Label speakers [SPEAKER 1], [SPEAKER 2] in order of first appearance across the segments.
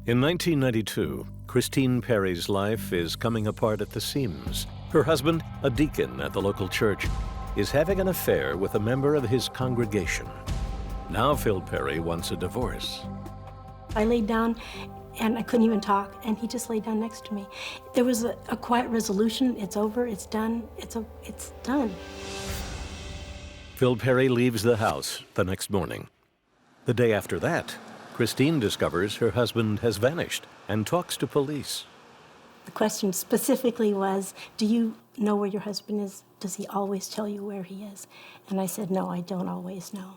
[SPEAKER 1] In 1992, Christine Perry's life is coming apart at the seams. Her husband, a deacon at the local church, is having an affair with a member of his congregation. Now Phil Perry wants a divorce.
[SPEAKER 2] I laid down and I couldn't even talk, and he just laid down next to me. There was a quiet resolution. It's over, it's done, it's done.
[SPEAKER 1] Phil Perry leaves the house the next morning. The day after that, Christine discovers her husband has vanished and talks to police.
[SPEAKER 2] The question specifically was, do you know where your husband is? Does he always tell you where he is? And I said, no, I don't always know.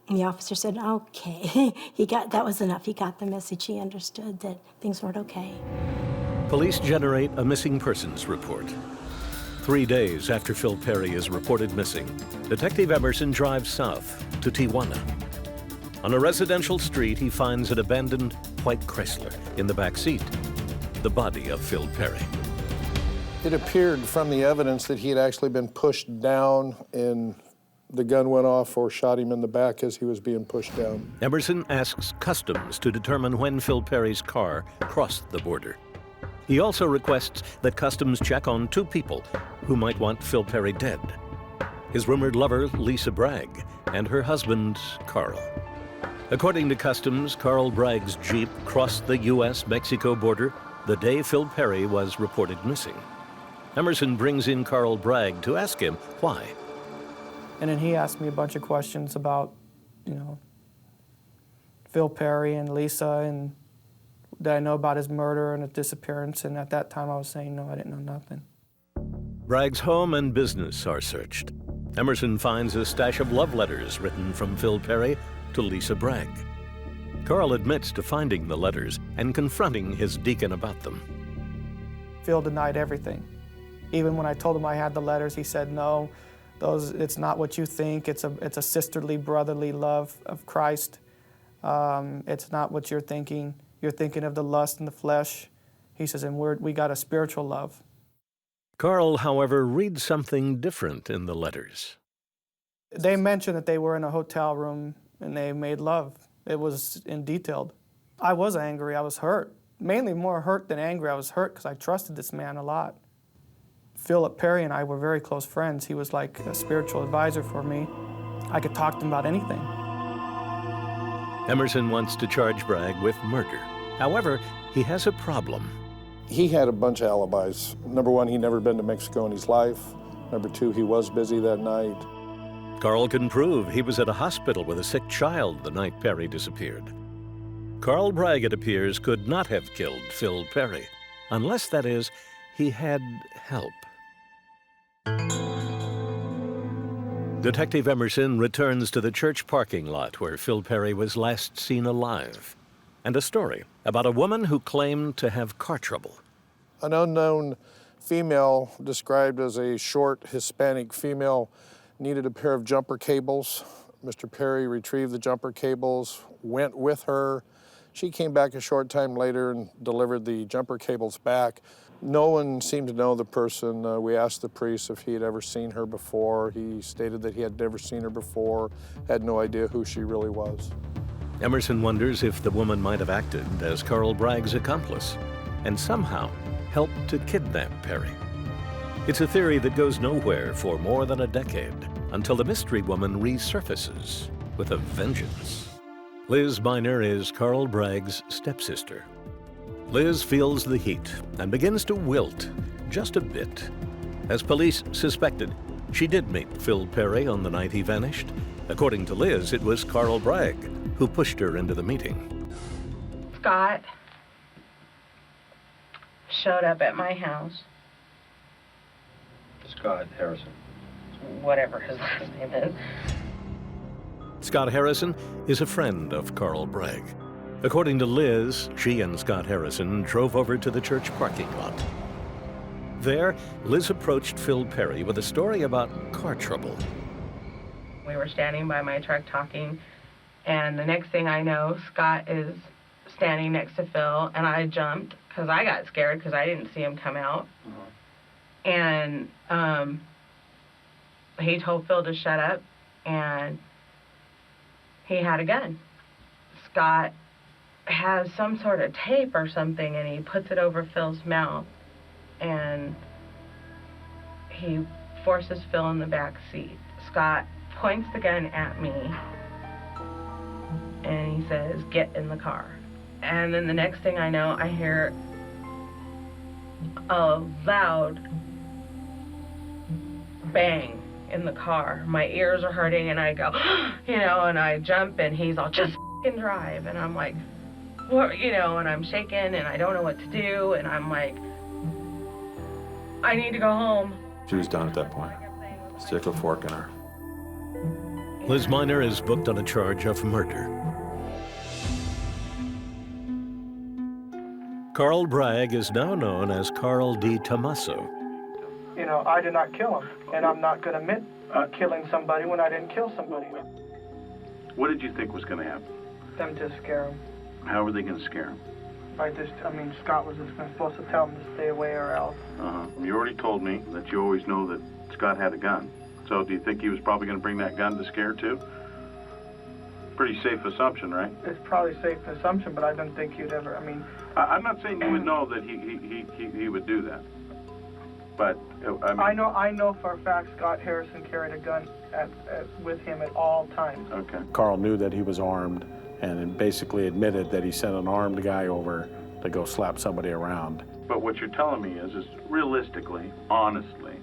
[SPEAKER 2] And the officer said, okay. That was enough. He got the message. He understood that things weren't okay.
[SPEAKER 1] Police generate a missing persons report. 3 days after Phil Perry is reported missing, Detective Emerson drives south to Tijuana. On a residential street, he finds an abandoned white Chrysler. In the back seat, the body of Phil Perry.
[SPEAKER 3] It appeared from the evidence that he had actually been pushed down and the gun went off or shot him in the back as he was being pushed down.
[SPEAKER 1] Emerson asks Customs to determine when Phil Perry's car crossed the border. He also requests that Customs check on 2 people who might want Phil Perry dead: his rumored lover, Lisa Bragg, and her husband, Carl. According to Customs, Carl Bragg's Jeep crossed the U.S.-Mexico border the day Phil Perry was reported missing. Emerson brings in Carl Bragg to ask him why.
[SPEAKER 4] And then he asked me a bunch of questions about, Phil Perry and Lisa, and did I know about his murder and his disappearance, and at that time I was saying, no, I didn't know nothing.
[SPEAKER 1] Bragg's home and business are searched. Emerson finds a stash of love letters written from Phil Perry to Lisa Bragg. Carl admits to finding the letters and confronting his deacon about them.
[SPEAKER 4] Phil denied everything. Even when I told him I had the letters, he said, no, it's not what you think. It's a sisterly, brotherly love of Christ. It's not what you're thinking. You're thinking of the lust and the flesh. He says, and we got a spiritual love.
[SPEAKER 1] Carl, however, reads something different in the letters.
[SPEAKER 4] They mentioned that they were in a hotel room and they made love. It was in detailed. I was angry, I was hurt. Mainly more hurt than angry. I was hurt because I trusted this man a lot. Philip Perry and I were very close friends. He was like a spiritual advisor for me. I could talk to him about anything.
[SPEAKER 1] Emerson wants to charge Bragg with murder. However, he has a problem.
[SPEAKER 3] He had a bunch of alibis. Number 1, he'd never been to Mexico in his life. Number 2, he was busy that night.
[SPEAKER 1] Carl can prove he was at a hospital with a sick child the night Perry disappeared. Carl Bragg, it appears, could not have killed Phil Perry, unless, that is, he had help. Detective Emerson returns to the church parking lot where Phil Perry was last seen alive, and a story about a woman who claimed to have car trouble.
[SPEAKER 3] An unknown female, described as a short Hispanic female, needed a pair of jumper cables. Mr. Perry retrieved the jumper cables, went with her. She came back a short time later and delivered the jumper cables back. No one seemed to know the person. We asked the priest if he had ever seen her before. He stated that he had never seen her before, had no idea who she really was.
[SPEAKER 1] Emerson wonders if the woman might have acted as Carl Bragg's accomplice and somehow helped to kidnap Perry. It's a theory that goes nowhere for more than a decade until the mystery woman resurfaces with a vengeance. Liz Miner is Carl Bragg's stepsister. Liz feels the heat and begins to wilt just a bit. As police suspected, she did meet Phil Perry on the night he vanished. According to Liz, it was Carl Bragg who pushed her into the meeting.
[SPEAKER 5] Scott showed up at my house.
[SPEAKER 6] Scott Harrison.
[SPEAKER 5] Whatever his last name is.
[SPEAKER 1] Scott Harrison is a friend of Carl Bragg. According to Liz, she and Scott Harrison drove over to the church parking lot. There, Liz approached Phil Perry with a story about car trouble.
[SPEAKER 5] We were standing by my truck talking, and the next thing I know, Scott is standing next to Phil, and I jumped because I got scared because I didn't see him come out. And he told Phil to shut up, and he had a gun. Scott has some sort of tape or something, and he puts it over Phil's mouth, and he forces Phil in the back seat. Scott points the gun at me, and he says, "Get in the car." And then the next thing I know, I hear a loud bang in the car. My ears are hurting, and I go, you know, and I jump, and he's all, "Just f***ing drive." And I'm like, what, you know, and I'm shaking, and I don't know what to do, and I'm like, I need to go home.
[SPEAKER 6] She was done at that point. Stick a fork in her.
[SPEAKER 1] Liz Minor is booked on a charge of murder. Carl Bragg is now known as Carl DiTomaso.
[SPEAKER 4] You know, I did not kill him, and I'm not going to admit killing somebody when I didn't kill somebody.
[SPEAKER 7] What did you think was going to happen?
[SPEAKER 4] Them to scare him.
[SPEAKER 7] How were they going to scare him?
[SPEAKER 4] Scott was just supposed to tell him to stay away or else.
[SPEAKER 7] You already told me that you always know that Scott had a gun. So do you think he was probably going to bring that gun to scare too? Pretty safe assumption, right?
[SPEAKER 4] It's probably a safe assumption, but I don't think he'd ever,
[SPEAKER 7] I'm not saying you would know that he would do that. But,
[SPEAKER 4] I know for a fact Scott Harrison carried a gun with him at all times.
[SPEAKER 7] Okay.
[SPEAKER 3] Carl knew that he was armed and basically admitted that he sent an armed guy over to go slap somebody around.
[SPEAKER 7] But what you're telling me is realistically, honestly,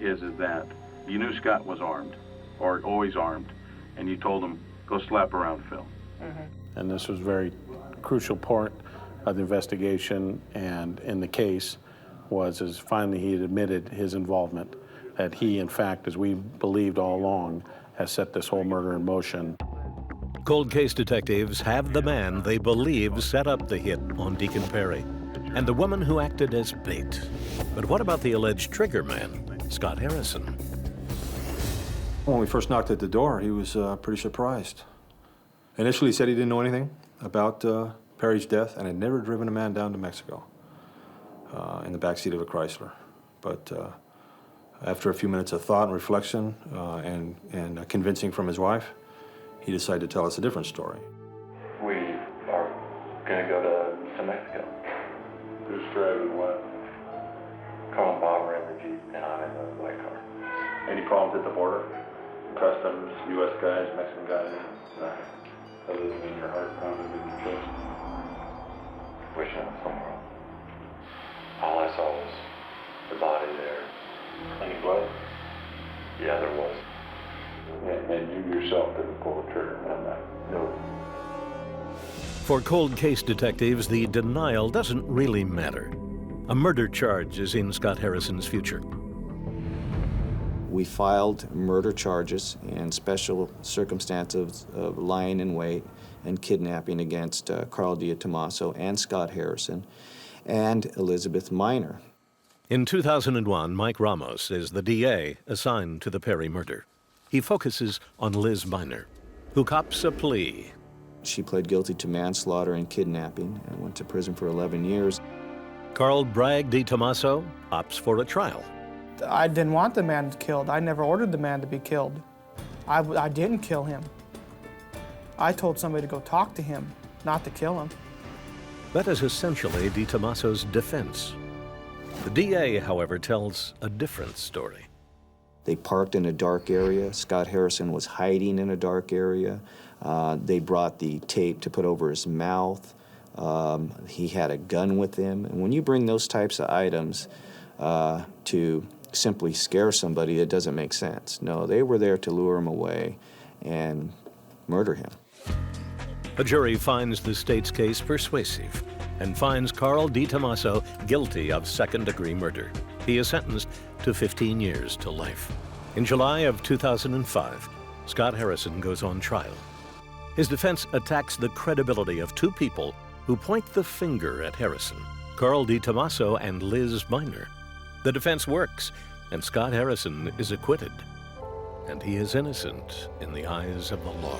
[SPEAKER 7] is that you knew Scott was armed, or always armed, and you told him, go slap around Phil.
[SPEAKER 3] Mm-hmm. And this was a very crucial part of the investigation and in the case was finally he had admitted his involvement, that he, in fact, as we believed all along, has set this whole murder in motion.
[SPEAKER 1] Cold case detectives have the man they believe set up the hit on Deacon Perry and the woman who acted as bait. But what about the alleged trigger man, Scott Harrison?
[SPEAKER 6] When we first knocked at the door, he was pretty surprised. Initially, he said he didn't know anything about Perry's death and had never driven a man down to Mexico in the backseat of a Chrysler. But after a few minutes of thought and reflection and convincing from his wife, he decided to tell us a different story.
[SPEAKER 8] We are going to go to Mexico.
[SPEAKER 7] Who's driving what?
[SPEAKER 8] Carl and Bob are in the Jeep, and I'm in the white car.
[SPEAKER 7] Any problems at the border? Customs, U.S. guys, Mexican guys?
[SPEAKER 8] Nothing.
[SPEAKER 7] Other than your heart pounding in your chest?
[SPEAKER 8] Wishing I was somewhere else. All I saw was the body there.
[SPEAKER 7] Any blood?
[SPEAKER 8] Yeah, there was.
[SPEAKER 7] And you yourself didn't pull the trigger on that?
[SPEAKER 8] No.
[SPEAKER 1] For cold case detectives, the denial doesn't really matter. A murder charge is in Scott Harrison's future.
[SPEAKER 9] We filed murder charges and special circumstances of lying in wait and kidnapping against Carl DiTomaso and Scott Harrison and Elizabeth Minor.
[SPEAKER 1] In 2001, Mike Ramos is the DA assigned to the Perry murder. He focuses on Liz Minor, who cops a plea.
[SPEAKER 9] She pled guilty to manslaughter and kidnapping and went to prison for 11 years.
[SPEAKER 1] Carl Bragg DiTomaso opts for a trial.
[SPEAKER 4] I didn't want the man killed. I never ordered the man to be killed. I didn't kill him. I told somebody to go talk to him, not to kill him.
[SPEAKER 1] That is essentially DiTomaso's defense. The DA, however, tells a different story.
[SPEAKER 9] They parked in a dark area. Scott Harrison was hiding in a dark area. They brought the tape to put over his mouth. He had a gun with him. And when you bring those types of items to simply scare somebody, it doesn't make sense. No, they were there to lure him away and murder him.
[SPEAKER 1] A jury finds the state's case persuasive and finds Carl DiTomaso guilty of second-degree murder. He is sentenced to 15 years to life. In July of 2005, Scott Harrison goes on trial. His defense attacks the credibility of two people who point the finger at Harrison, Carl DiTomaso and Liz Minor. The defense works, and Scott Harrison is acquitted. And he is innocent in the eyes of the law.